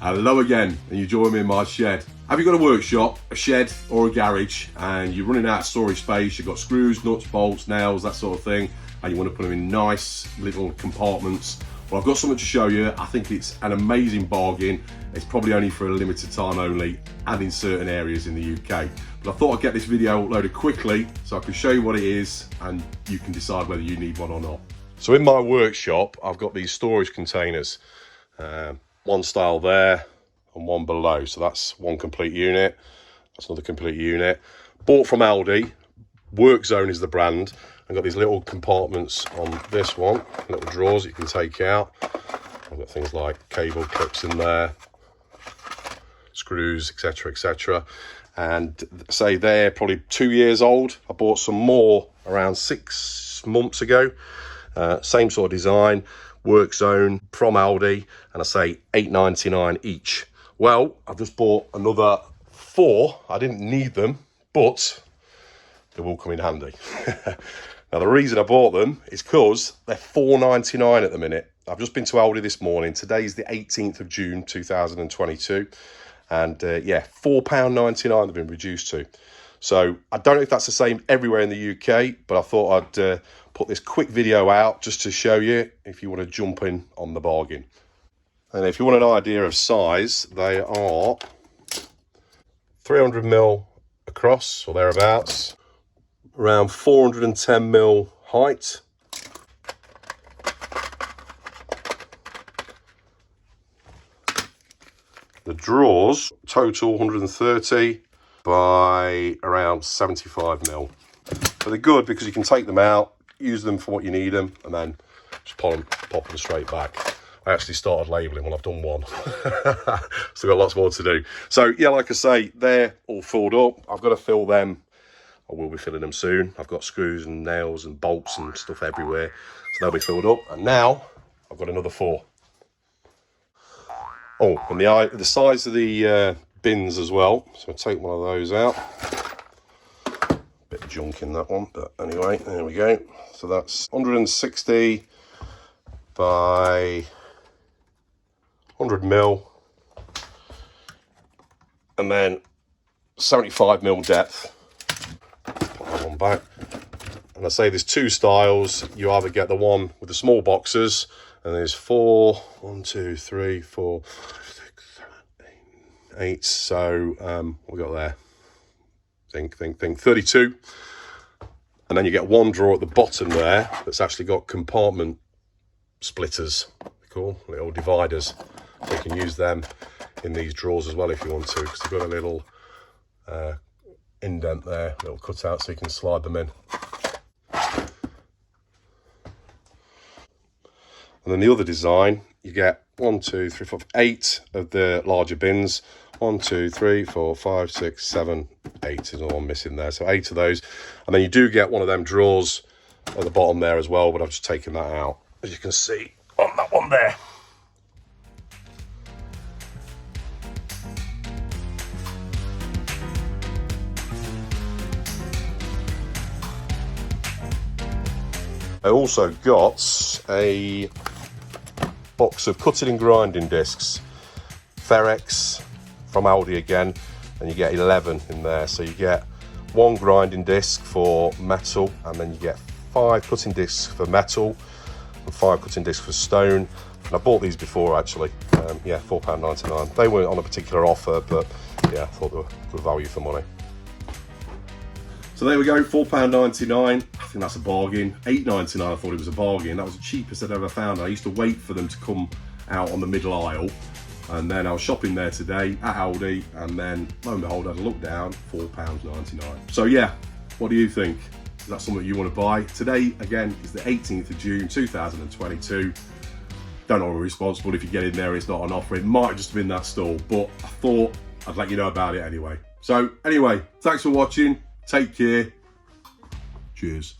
Hello again, and you join me in my shed. Have you got a workshop, a shed or a garage, and you're running out of storage space? You've got screws, nuts, bolts, nails, that sort of thing, and you want to put them in nice little compartments? Well, I've got something to show you. I think it's an amazing bargain. It's probably only for a limited time only, and in certain areas in the UK. But I thought I'd get this video uploaded quickly so I can show you what it is, and you can decide whether you need one or not. So in my workshop, I've got these storage containers. One style there and one below, so that's one complete unit. That's another complete unit. Bought from Aldi. Workzone is the brand. I've got these little compartments on this one, little drawers that you can take out. I've got things like cable clips in there, screws, etc, etc. And say they're probably 2 years old. I bought some more around 6 months ago. Same sort of design. Workzone from Aldi, and I say £8.99 each. Well, I've just bought another 4. I didn't need them, but they will come in handy. Now, the reason I bought them is because they're £4.99 at the minute. I've just been to Aldi this morning. Today's the 18th of June 2022, and yeah, £4.99 they've been reduced to. So I don't know if that's the same everywhere in the UK, but I thought I'd put this quick video out just to show you if you want to jump in on the bargain. And if you want an idea of size, they are 300mm across or thereabouts, around 410mm height. The drawers total 130 by around 75mm. So they're good because you can take them out, use them for what you need them, and then just pop them straight back. I actually started labelling when I've done one. Still got lots more to do. So yeah, like I say, they're all filled up. I've got to fill them. I will be filling them soon. I've got screws and nails and bolts and stuff everywhere, so they'll be filled up. And now I've got another 4. Oh, and the size of the bins as well. So I'll take one of those out. Bit of junk in that one, but anyway, there we go. So that's 160 by 100mm, and then 75mm depth. Put that one back. And I say there's 2 styles. You either get the one with the small boxes, and there's 4, 1, 2, 3, 4, 5, 6, 7, 8, 8. So what we got there? Think 32. And then you get one drawer at the bottom there that's actually got compartment splitters. Cool, little dividers. So you can use them in these drawers as well if you want to, because they've got a little indent there, little cutout, so you can slide them in. And then the other design, you get 1, 2, 3, 4, 8 of the larger bins. 1, 2, 3, 4, 5, 6, 7, 8 is all I'm missing there. So 8 of those. And then you do get one of them drawers at the bottom there as well, but I've just taken that out, as you can see on that one there. I also got a box of cutting and grinding discs, Ferrex from Aldi again, and you get 11 in there. So you get 1 grinding disc for metal, and then you get 5 cutting discs for metal and 5 cutting discs for stone. And I bought these before actually. Yeah, £4.99. They weren't on a particular offer, but yeah, I thought they were good value for money. So there we go, £4.99. I think that's a bargain. £8.99, I thought it was a bargain. That was the cheapest I'd ever found. I used to wait for them to come out on the middle aisle. And then I was shopping there today at Aldi, and then lo and behold, I had a look down, £4.99. So yeah, what do you think? Is that something you want to buy? Today, again, is the 18th of June, 2022. Don't know if we're responsible if you get in there, it's not an offer. It might have just been that stall, but I thought I'd let you know about it anyway. So anyway, thanks for watching. Take care. Cheers.